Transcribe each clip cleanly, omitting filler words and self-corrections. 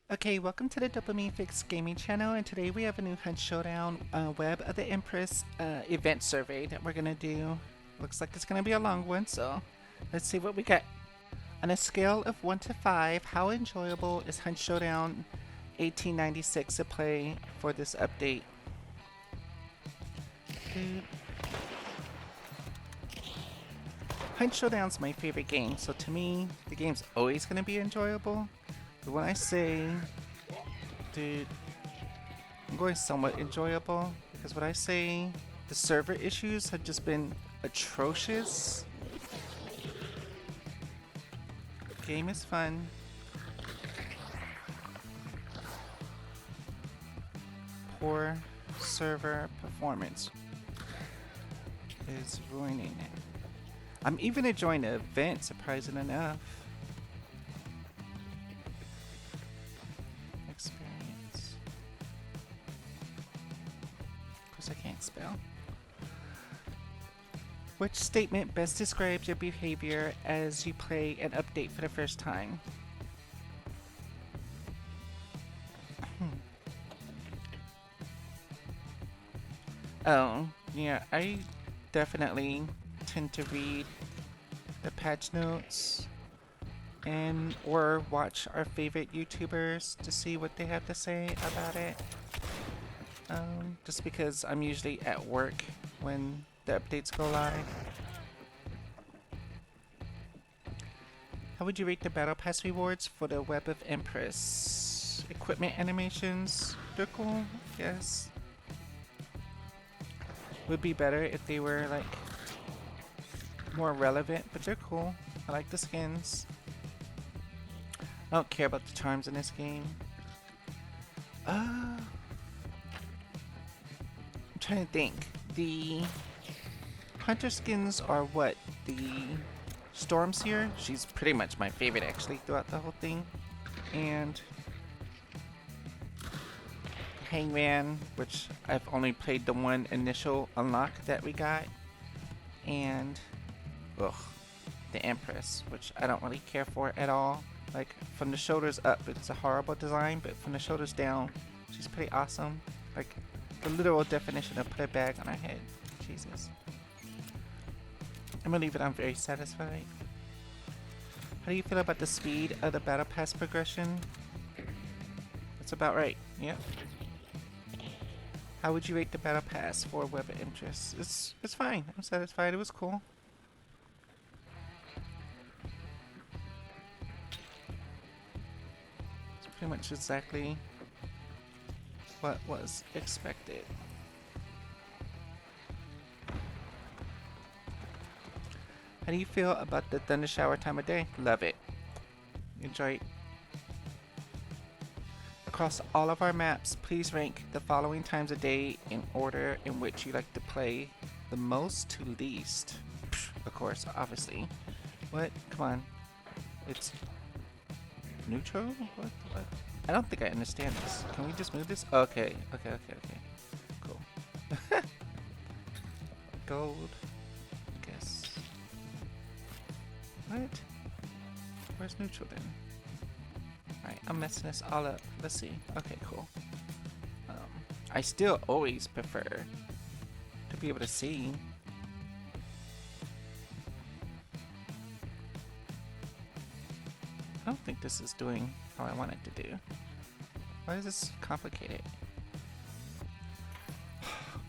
Okay, welcome to the Dopamine Fix gaming channel, and today we have a new Hunt Showdown web of the Empress Event Survey that we're gonna do. Looks like it's gonna be a long one, so let's see what we got. On a scale of 1 to 5, how enjoyable is Hunt Showdown 1896 to play for this update? Hunt Showdown's my favorite game, so to me, the game's always gonna be enjoyable. But when I say, dude, I'm going somewhat enjoyable because when I say the server issues have just been atrocious. Game is fun. Poor server performance is ruining it. I'm even enjoying the event, surprising enough. Experience. Of course I can't spell. Which statement best describes your behavior as you play an update for the first time? Oh, yeah, I definitely tend to read the patch notes and or watch our favorite YouTubers to see what they have to say about it. Just because I'm usually at work when the updates go live. How would you rate the Battle Pass rewards for the Web of Empress? Equipment animations, they're cool, yes. Would be better if they were like more relevant, but they're cool. I like the skins. I don't care about the charms in this game. I'm trying to think. The hunter skins are what? The Storm's here. She's pretty much my favorite actually throughout the whole thing. And Hangman, which I've only played the one initial unlock that we got. And the Empress, which I don't really care for at all. Like, from the shoulders up, it's a horrible design, but from the shoulders down, she's pretty awesome. Like, the literal definition of put a bag on her head. Jesus. I'm gonna leave it, I'm very satisfied. How do you feel about the speed of the Battle Pass progression? That's about right, yep. How would you rate the Battle Pass for Web of Interest? It's fine, I'm satisfied, it was cool. Pretty much exactly what was expected. How do you feel about the thunder shower time of day? Love it. Enjoy it. Across all of our maps, please rank the following times of day in order in which you like to play the most to least. Of course, obviously. What? Come on. It's neutral? What? I don't think I understand this. Can we just move this? Okay. Cool. Gold. I guess. What? Where's neutral then? Alright, I'm messing this all up. Let's see. Okay, cool. I still always prefer to be able to see. I don't think this is doing how I want it to do. Why is this complicated?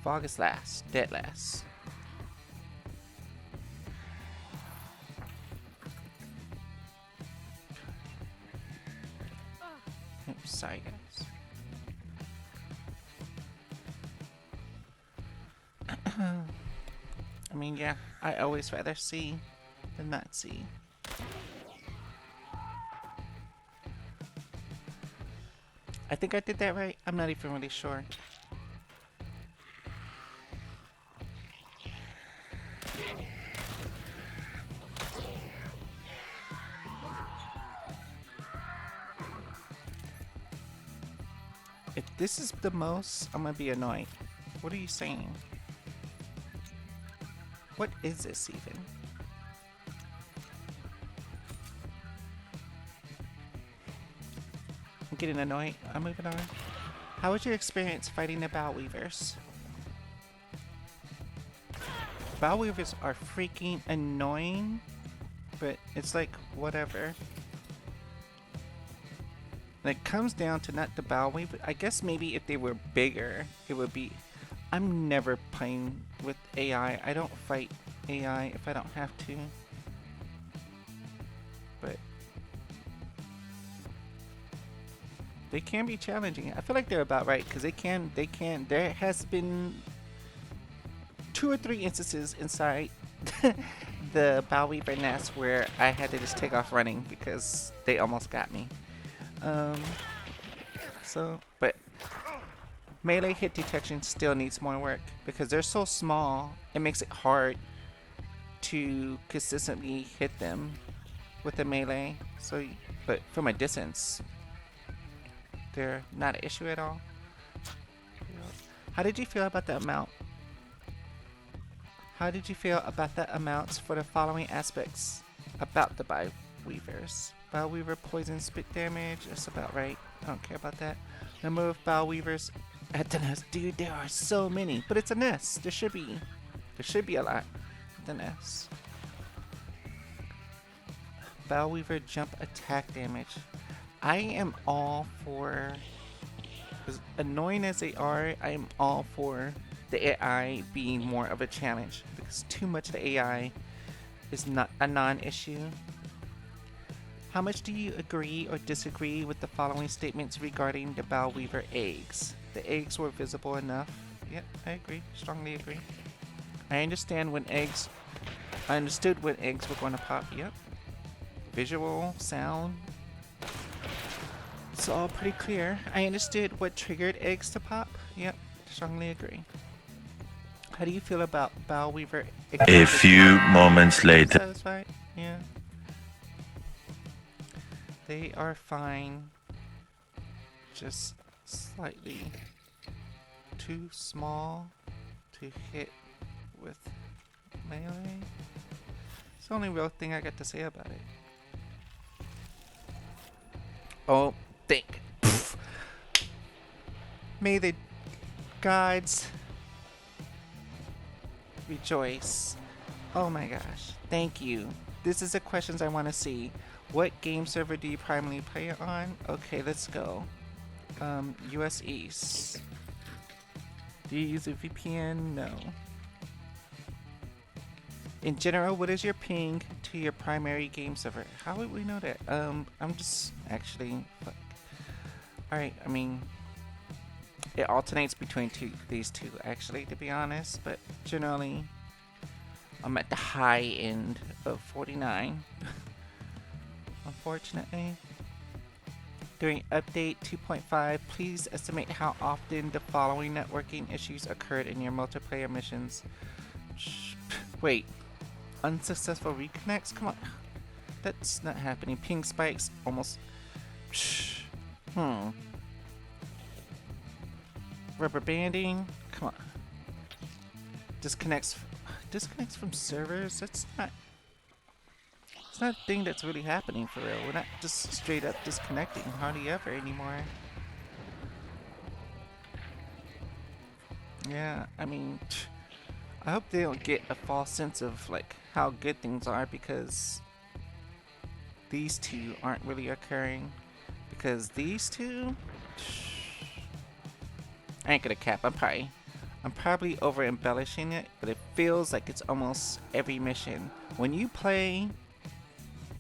Fog is last. Dead last. Oops, sorry guys. I mean, yeah, I always rather see than not see. I think I did that right. I'm not even really sure. If this is the most, I'm gonna be annoyed. What are you saying? What is this even? getting annoyed. I'm moving on. How was your experience fighting the Bileweavers? Bileweavers are freaking annoying, but it's like, whatever. It comes down to not the Bileweaver. I guess maybe if they were bigger, it would be... I'm never playing with AI. I don't fight AI if I don't have to. But they can be challenging. I feel like they're about right because they can. There has been 2 or 3 instances inside the Bileweaver nest where I had to just take off running because they almost got me. But melee hit detection still needs more work because they're so small. It makes it hard to consistently hit them with the melee. But from a distance, they're not an issue at all. How did you feel about the amount? How did you feel about the amounts for the following aspects about the Bileweavers? Bileweaver poison spit damage, that's about right. I don't care about that. Number of Bileweavers at the nest. Dude, there are so many. But it's a nest. There should be a lot at the nest. Bileweaver jump attack damage. I am all for, as annoying as they are, I am all for the AI being more of a challenge. Because too much of the AI is not a non-issue. How much do you agree or disagree with the following statements regarding the Bileweaver eggs? The eggs were visible enough. Yep, I agree. Strongly agree. I understood when eggs were going to pop. Yep. Visual, sound. It's all pretty clear. I understood what triggered eggs to pop. Yep, strongly agree. How do you feel about Bileweaver? A few moments later. Satisfied? Yeah. They are fine. Just slightly too small to hit with melee. It's the only real thing I got to say about it. Oh, think. May the gods rejoice. Oh my gosh. Thank you. This is the questions I want to see. What game server do you primarily play it on? Okay, let's go. US East. Do you use a VPN? No. In general, what is your ping to your primary game server? How would we know that? I'm just actually... Fuck. Alright, I mean... It alternates between these two, actually, to be honest. But generally, I'm at the high end of 49. Unfortunately. During update 2.5, please estimate how often the following networking issues occurred in your multiplayer missions. Wait. Unsuccessful reconnects? Come on. That's not happening. Ping spikes almost... Rubber banding? Come on. Disconnects from servers? That's not... It's not a thing that's really happening for real. We're not just straight up disconnecting hardly ever anymore. Yeah, I mean... I hope they don't get a false sense of like how good things are because these two aren't really occurring. Because these two... I ain't gonna cap. I'm probably over embellishing it, but it feels like it's almost every mission. When you play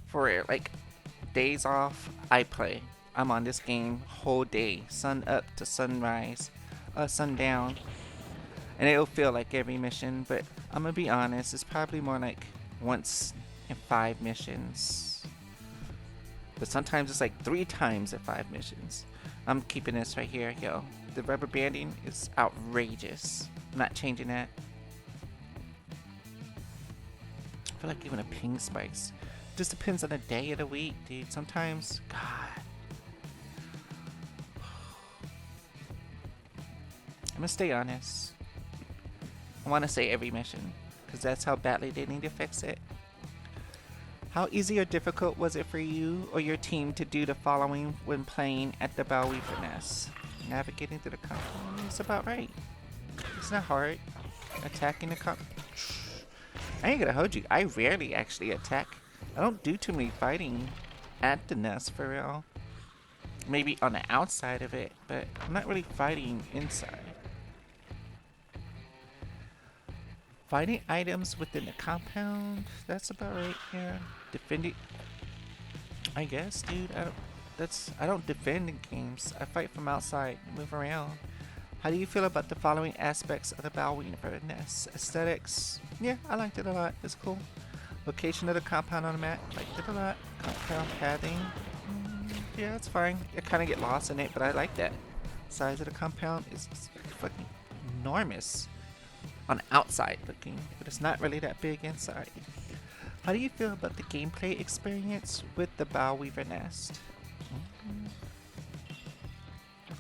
for like days off, I play. I'm on this game whole day, sun up to sunrise, sundown, and it'll feel like every mission. But I'm gonna be honest, it's probably more like once in 5 missions. But sometimes it's like 3 times in 5 missions. I'm keeping this right here, yo. The rubber banding is outrageous. I'm not changing that. I feel like even a ping spikes. Just depends on the day of the week, dude. Sometimes, God. I'm gonna stay honest. I want to say every mission, because that's how badly they need to fix it. How easy or difficult was it for you or your team to do the following when playing at the Bileweaver nest? Navigating through the compound. It's about right. It's not hard. Attacking the I ain't gonna hold you. I rarely actually attack. I don't do too many fighting at the nest for real. Maybe on the outside of it, but I'm not really fighting inside. Finding items within the compound. That's about right. Yeah. Defending. I guess, dude. I don't defend in games. I fight from outside. Move around. How do you feel about the following aspects of the Bileweaver nest? Aesthetics. Yeah, I liked it a lot. It's cool. Location of the compound on the map. Liked it a lot. Compound pathing. Yeah, it's fine. I kind of get lost in it, but I like that. Size of the compound is fucking enormous on outside looking, but it's not really that big inside. How do you feel about the gameplay experience with the Bileweaver nest?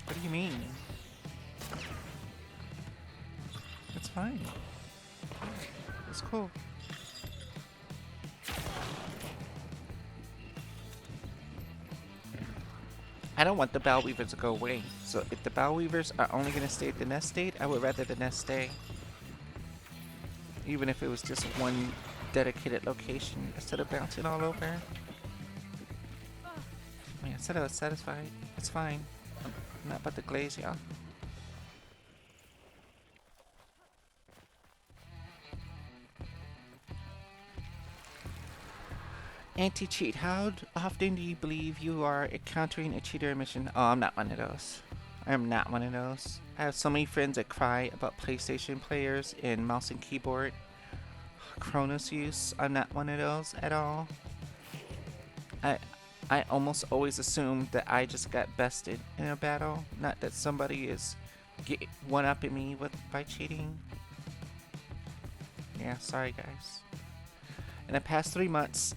What do you mean? It's fine. It's cool. I don't want the Bileweavers to go away. So if the Bileweavers are only going to stay at the nest state, I would rather the nest stay. Even if it was just one dedicated location instead of bouncing all over. I mean, I said I was satisfied. It's fine. I'm not about to glaze y'all. Anti-cheat. How often do you believe you are encountering a cheater mission? Oh, I'm not one of those. I am not one of those. I have so many friends that cry about PlayStation players and mouse and keyboard Chronos use. I'm not one of those at all. I almost always assume that I just got bested in a battle, not that somebody is one-upping me by cheating. Yeah, sorry guys. In the past 3 months,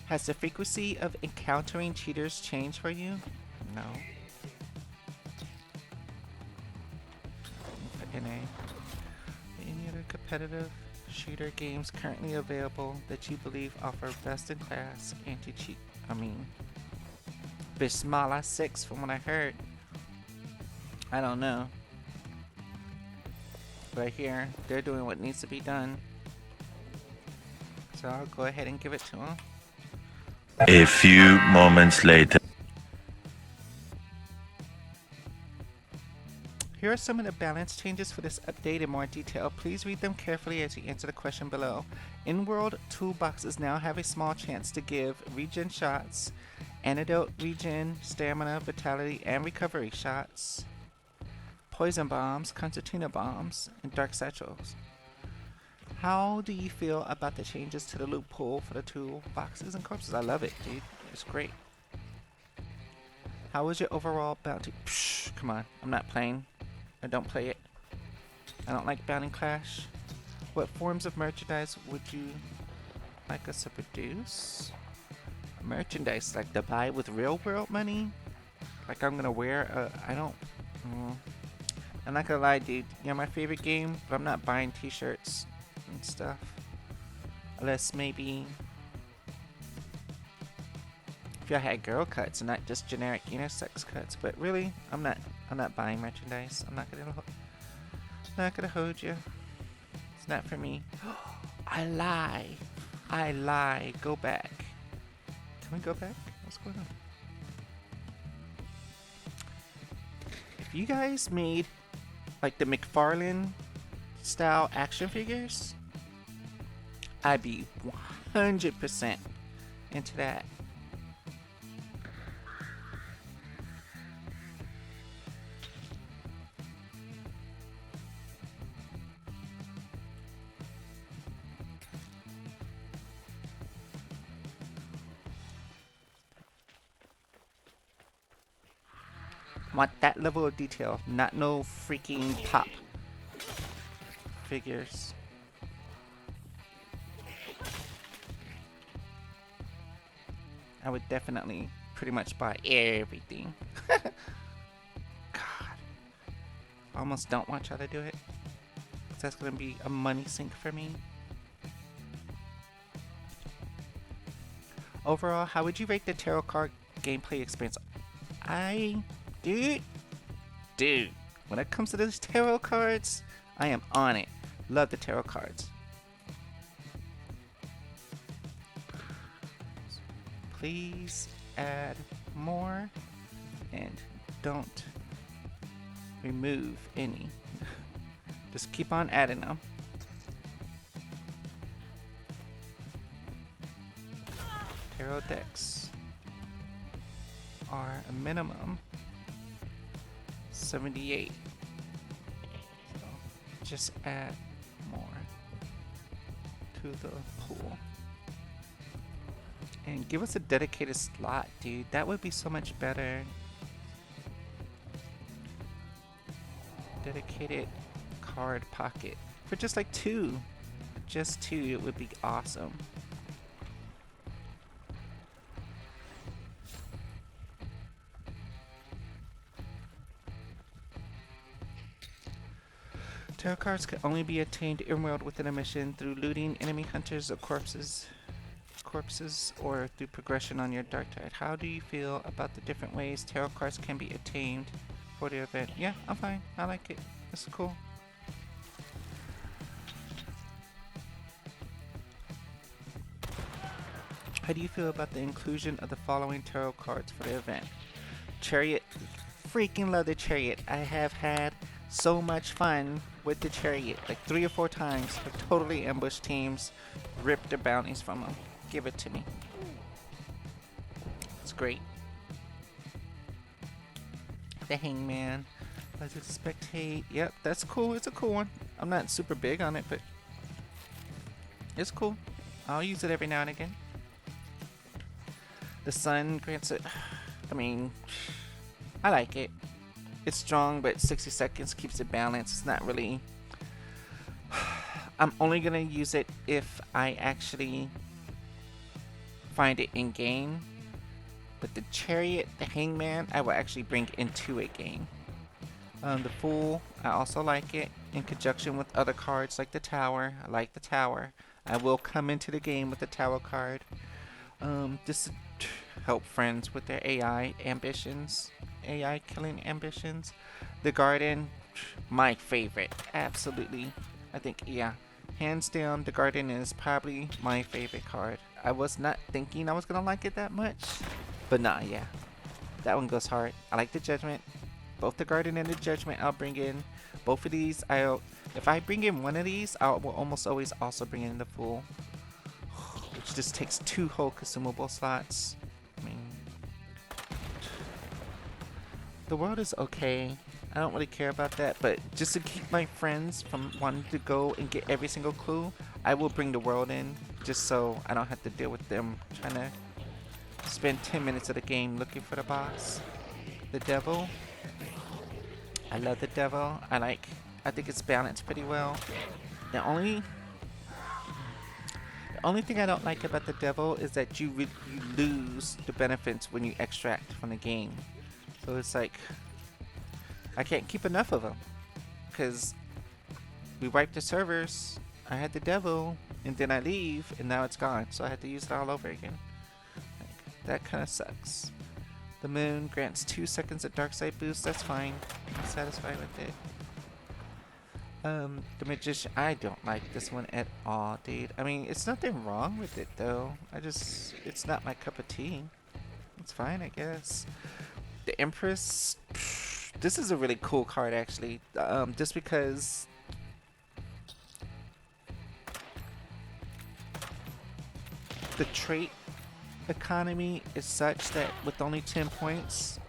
has the frequency of encountering cheaters changed for you? No. NA. Any other competitive shooter games currently available that you believe offer best-in-class anti-cheat? I mean, Bismillah 6 from what I heard. I don't know. But here, they're doing what needs to be done. So I'll go ahead and give it to them. A few moments later. Here are some of the balance changes for this update in more detail. Please read them carefully as you answer the question below. In-world toolboxes now have a small chance to give regen shots, antidote regen, stamina, vitality, and recovery shots, poison bombs, concertina bombs, and dark satchels. How do you feel about the changes to the loot pool for the toolboxes and corpses? I love it, dude. It's great. How was your overall bounty? Psh, come on, I'm not playing. I don't play it. I don't like Bounty Clash. What forms of merchandise would you like us to produce? Merchandise like to buy with real world money? Like I'm gonna wear I don't... I'm not gonna lie, dude. You're my favorite game, but I'm not buying t-shirts and stuff. Unless maybe... if y'all had girl cuts and not just generic unisex cuts. But really, I'm not buying merchandise. I'm not gonna hold you. It's not for me. I lie. Go back. Can we go back? What's going on? If you guys made like the McFarlane style action figures, I'd be 100% into that. Want that level of detail, not no freaking pop figures. I would definitely pretty much buy everything. God. I almost don't watch how to do it. 'Cause that's gonna be a money sink for me. Overall, how would you rate the tarot card gameplay experience? I, dude, when it comes to those tarot cards, I am on it. Love the tarot cards. Please add more and don't remove any. Just keep on adding them. Tarot decks are a minimum 78. So just add more to the pool. And give us a dedicated slot, dude. That would be so much better. Dedicated card pocket. For just like 2. Just 2, it would be awesome. Tarot cards can only be obtained in world within a mission through looting enemy hunters or corpses or through progression on your dark tide. How do you feel about the different ways tarot cards can be obtained for the event? Yeah, I'm fine. I like it. It's cool. How do you feel about the inclusion of the following tarot cards for the event? Chariot. Freaking love the Chariot. I have had so much fun with the Chariot. Like 3 or 4 times. I've totally ambushed teams. Ripped the bounties from them. Give it to me. It's great. The Hangman. Let's spectate. Yep, that's cool. It's a cool one. I'm not super big on it, but it's cool. I'll use it every now and again. The Sun grants it. I mean, I like it. It's strong, but 60 seconds keeps it balanced. It's not really... I'm only gonna use it if I actually find it in game. But the Chariot, the Hangman, I will actually bring into a game. The Fool, I also like it in conjunction with other cards like the Tower. I like the Tower. I will come into the game with the Tower card. Just to help friends with their AI ambitions. AI killing ambitions. The Garden, my favorite. Absolutely. I think, yeah. Hands down, the Garden is probably my favorite card. I was not thinking I was gonna like it that much. But nah, yeah. That one goes hard. I like the Judgment. Both the Garden and the Judgment I'll bring in. Both of these, if I bring in one of these, I will almost always also bring in the Fool. Which just takes 2 whole consumable slots. I mean, the world is okay. I don't really care about that, but just to keep my friends from wanting to go and get every single clue, I will bring the world in, just so I don't have to deal with them trying to spend 10 minutes of the game looking for the boss. The Devil. I love the Devil. I think it's balanced pretty well. The only thing I don't like about the Devil is that you lose the benefits when you extract from the game. So it's like, I can't keep enough of them. Because we wiped the servers, I had the Devil, and then I leave, and now it's gone. So I had to use it all over again. Like, that kind of sucks. The Moon grants 2 seconds of dark side boost. That's fine. I'm satisfied with it. The Magician, I don't like this one at all, dude. I mean, it's nothing wrong with it, though. It's not my cup of tea. It's fine, I guess. The Empress, this is a really cool card, actually. Just because the trait economy is such that with only 10 points,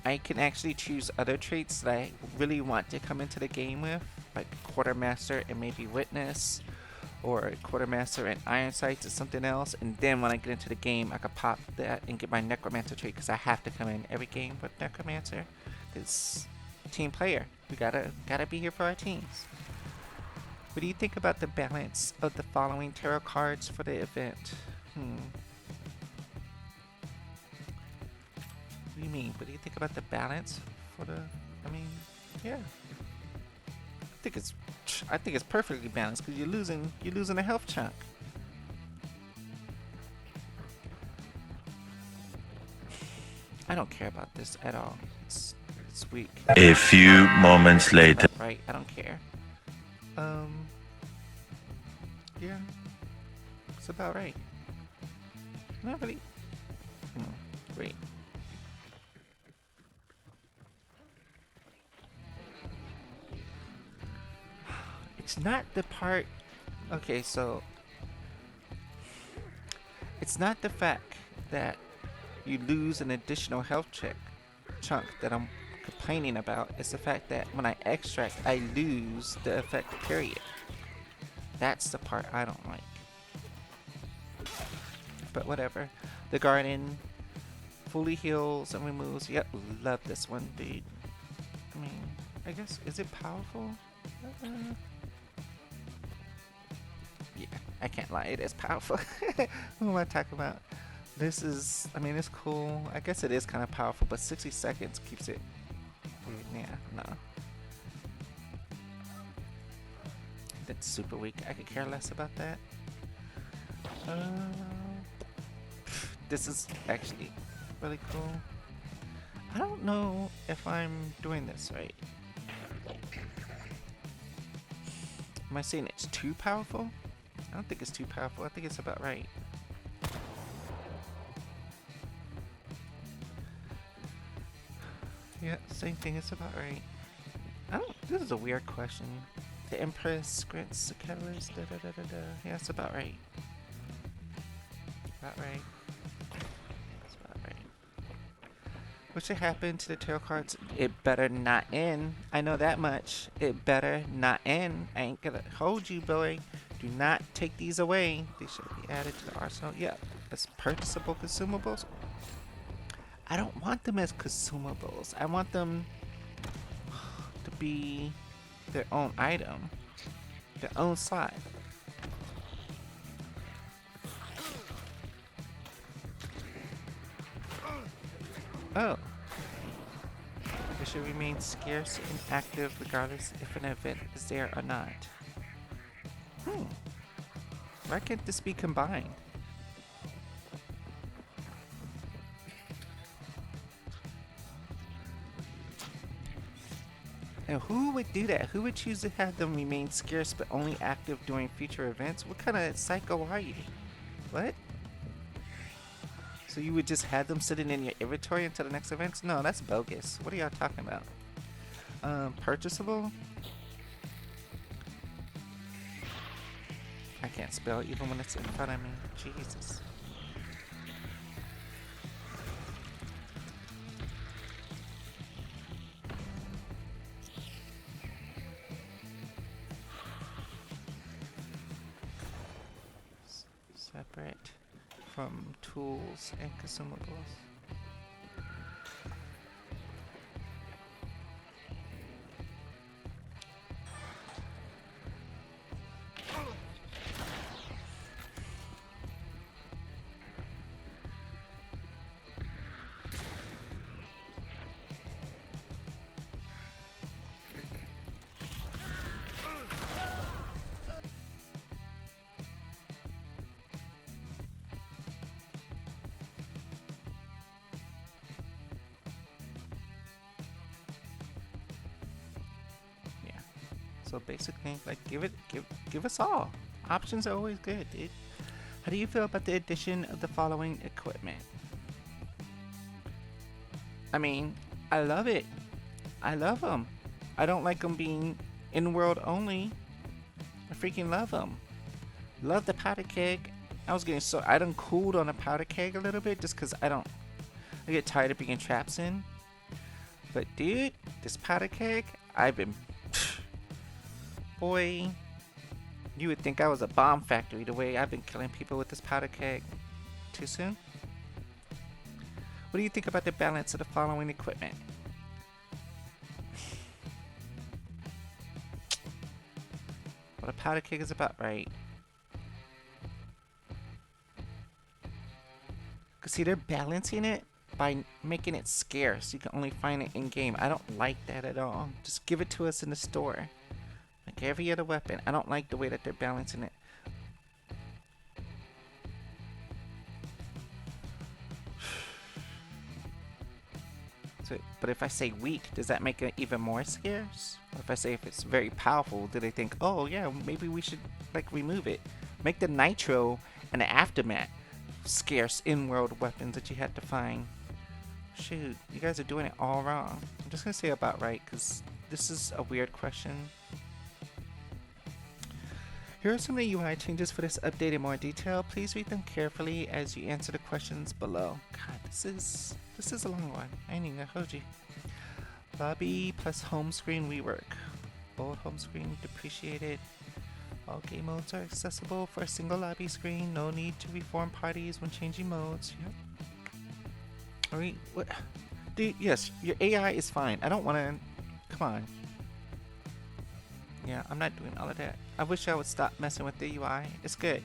I can actually choose other traits that I really want to come into the game with, like Quartermaster and maybe Witness, or Quartermaster and Iron Sights or something else. And then when I get into the game, I could pop that and get my Necromancer trait, because I have to come in every game with Necromancer. Because team player, we gotta be here for our teams. What do you think about the balance of the following tarot cards for the event? What do you mean? What do you think about the balance for the? I mean, yeah. I think it's perfectly balanced because you're losing a health chunk. I don't care about this at all. It's weak. A few moments later. Right, I don't care. Yeah, it's about right. Not really. Wait. It's not the part. Okay, so it's not the fact that you lose an additional health chunk that I'm complaining about. It's the fact that when I extract, I lose the effect, period. That's the part I don't like. But whatever. The garden fully heals and removes. Yep, love this one, dude. I mean, I guess, is it powerful? Yeah, I can't lie, it is powerful. What am I talking about? This is, I mean, it's cool. I guess it is kind of powerful, but 60 seconds keeps it. Yeah, no. That's super weak. I could care less about that. This is actually really cool. I don't know if I'm doing this right. Am I saying it's too powerful? I don't think it's too powerful. I think it's about right. Yeah, same thing. It's about right. I don't. This is a weird question. The Empress grants the catalyst. Yeah, it's about right. About right. It's about right. What should happen to the tarot cards? It better not end. I know that much. It better not end. I ain't gonna hold you, boy. Do not take these away. They should be added to the arsenal. Yeah, as purchasable consumables. I don't want them as consumables. I want them to be their own item, their own slot. Oh. They should remain scarce and active regardless if an event is there or not. Why can't this be combined? And who would do that? Who would choose to have them remain scarce but only active during future events? What kind of psycho are you? What? So you would just have them sitting in your inventory until the next events? No, that's bogus. What are y'all talking about? Purchasable? I can't spell even when it's in front of me. Jesus. Separate from tools and consumables. So basically, like, give us all. Options are always good, dude. How do you feel about the addition of the following equipment? I mean, I love it. I love them. I don't like them being in-world only. I freaking love them. Love the powder keg. I done cooled on a powder keg a little bit just because I get tired of being traps in. But dude, this powder keg, I've been... Boy, you would think I was a bomb factory the way I've been killing people with this powder keg. Too soon? What do you think about the balance of the following equipment? Well, the powder keg is about right. Cause see, they're balancing it by making it scarce. You can only find it in game. I don't like that at all. Just give it to us in the store. Like every other weapon. I don't like the way that they're balancing it. So, but if I say weak, does that make it even more scarce? Or if I say if it's very powerful, do they think, oh yeah, maybe we should like remove it? Make the nitro and the aftermath scarce in-world weapons that you had to find. Shoot, you guys are doing it all wrong. I'm just gonna say about right, because this is a weird question. Here are some of the UI changes for this update in more detail. Please read them carefully as you answer the questions below. God, this is a long one. I ain't even gonna hold you. Lobby plus home screen rework. Old home screen depreciated. All game modes are accessible for a single lobby screen. No need to reform parties when changing modes. Yep. Alright, what? Dude, yes, your AI is fine. I don't wanna. Come on. Yeah, I'm not doing all of that. I wish I would stop messing with the UI. It's good.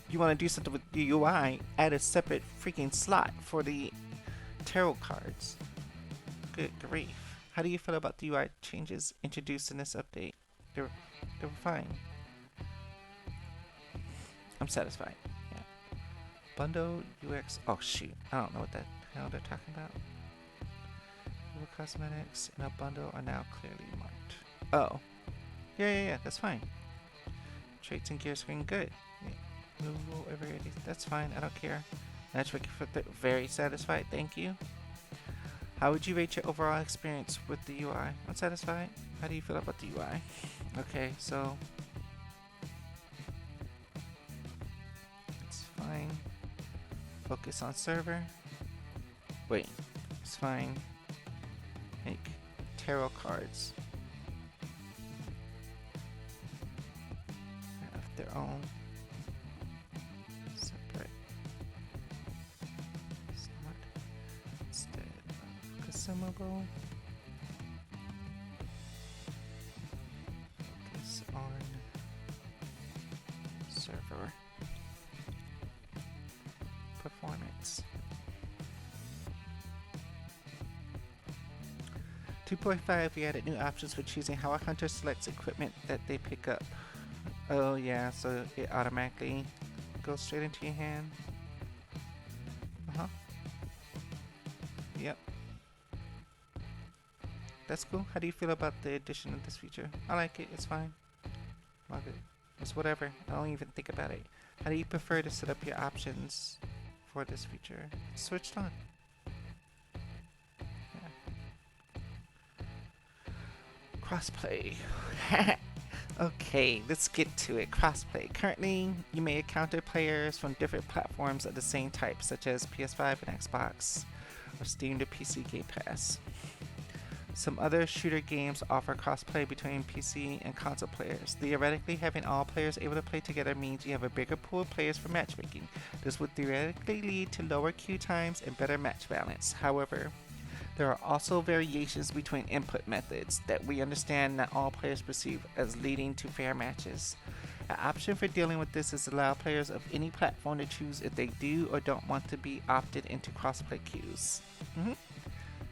You want to do something with the UI, add a separate freaking slot for the tarot cards. Good grief. How do you feel about the UI changes introduced in this update? They were fine. I'm satisfied. Yeah. Bundle UX. Oh shoot. I don't know what the hell they're talking about. Google Cosmetics and a bundle are now clearly marked. Oh. Yeah, that's fine. Traits and gear screen, good. Yeah. Removal every 80, that's fine, I don't care. Network very satisfied, thank you. How would you rate your overall experience with the UI? I'm satisfied. How do you feel about the UI? Okay, so it's fine. Focus on server. Wait, it's fine. Make tarot cards. Their own separate slot instead of consumable. Focus on server performance. 2.5, we added new options for choosing how a hunter selects equipment that they pick up. Oh yeah, so it automatically goes straight into your hand. Yep. That's cool. How do you feel about the addition of this feature? I like it. It's fine. Love it. It's whatever. I don't even think about it. How do you prefer to set up your options for this feature? It's switched on. Yeah. Crossplay. Okay, let's get to it. Crossplay. Currently, you may encounter players from different platforms of the same type, such as PS5 and Xbox, or Steam to PC Game Pass. Some other shooter games offer crossplay between PC and console players. Theoretically, having all players able to play together means you have a bigger pool of players for matchmaking. This would theoretically lead to lower queue times and better match balance. However, there are also variations between input methods that we understand not all players perceive as leading to fair matches. An option for dealing with this is allow players of any platform to choose if they do or don't want to be opted into crossplay queues.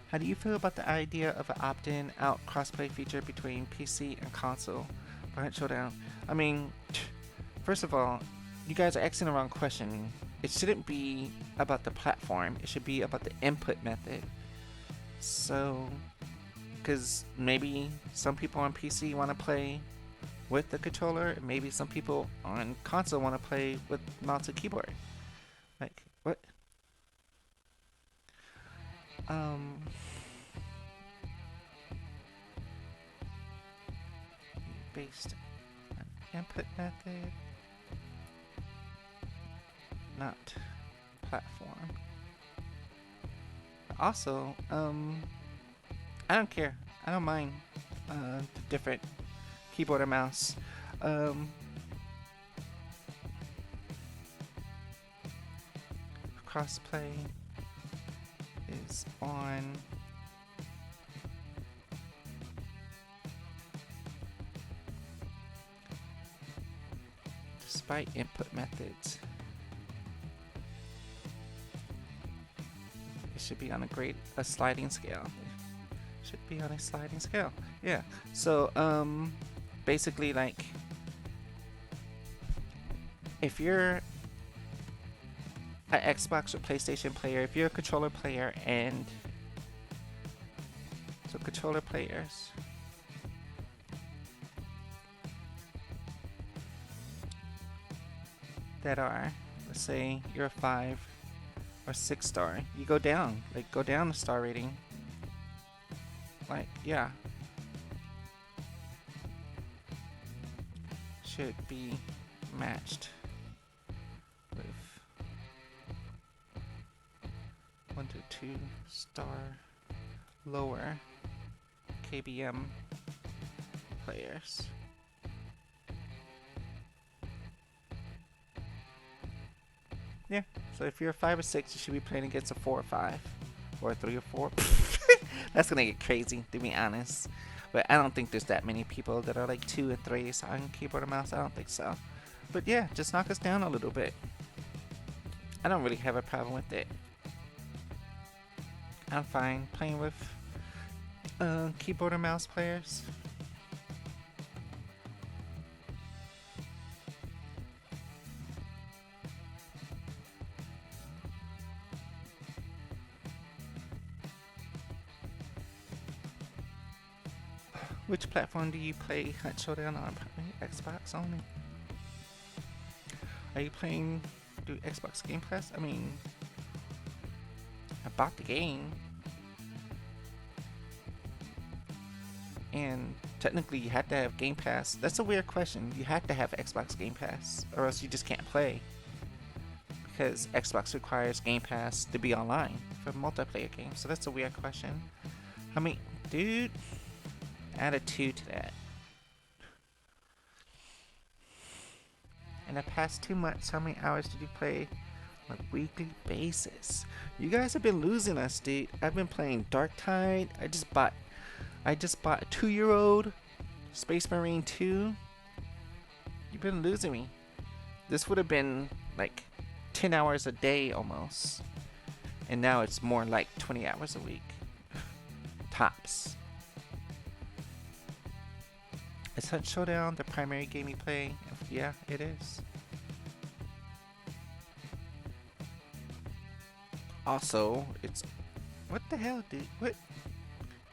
How do you feel about the idea of an opt-in out crossplay feature between PC and console for Hunt Showdown? I mean, first of all, you guys are asking the wrong question. It shouldn't be about the platform. It should be about the input method. So, because maybe some people on PC want to play with the controller, and maybe some people on console want to play with mouse and keyboard. Like, what? Based on input method, not platform. Also, I don't care. I don't mind the different keyboard or mouse. Crossplay is on despite input methods. It should be on a sliding scale. It should be on a sliding scale. Yeah. So basically, like, if you're an Xbox or PlayStation player, if you're a controller player and So controller players. That are, let's say you're a 5 or 6 star. You go down, like go down the star rating. Like, yeah. Should be matched with 1 to 2 star lower KBM players. Yeah, so if you're a 5 or 6, you should be playing against a 4 or 5. Or a 3 or 4. That's gonna get crazy, to be honest. But I don't think there's that many people that are like 2 and 3s on keyboard and mouse. I don't think so. But yeah, just knock us down a little bit. I don't really have a problem with it. I'm fine playing with keyboard and mouse players. Which platform do you play Hunt Showdown on? Probably Xbox only. Are you playing through Xbox Game Pass? I mean, I bought the game. And technically you had to have Game Pass. That's a weird question. You have to have Xbox Game Pass or else you just can't play. Because Xbox requires Game Pass to be online for multiplayer games. So that's a weird question. I mean, dude, add a 2 to that. In the past 2 months, how many hours did you play on a weekly basis? You guys have been losing us, dude. I've been playing Dark Tide. I just bought a 2-year-old Space Marine 2. You've been losing me. This would have been like 10 hours a day almost. And now it's more like 20 hours a week. Tops. Is Hunt Showdown the primary game you play? Yeah, it is. Also, it's... What the hell, dude? What?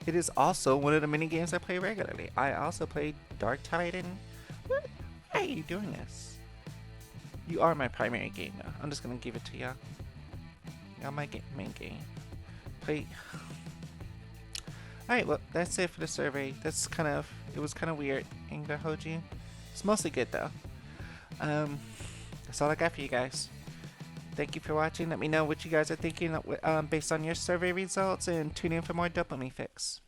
It is also one of the mini games I play regularly. I also play Dark Titan. What? Why are you doing this? You are my primary game now. I'm just gonna give it to ya. You're my main game. Play... Alright, well, that's it for the survey. That's kind of... It was kind of weird. Ain't gonna hold you. It's mostly good, though. That's all I got for you guys. Thank you for watching. Let me know what you guys are thinking based on your survey results, and tune in for more Dopamine Fix.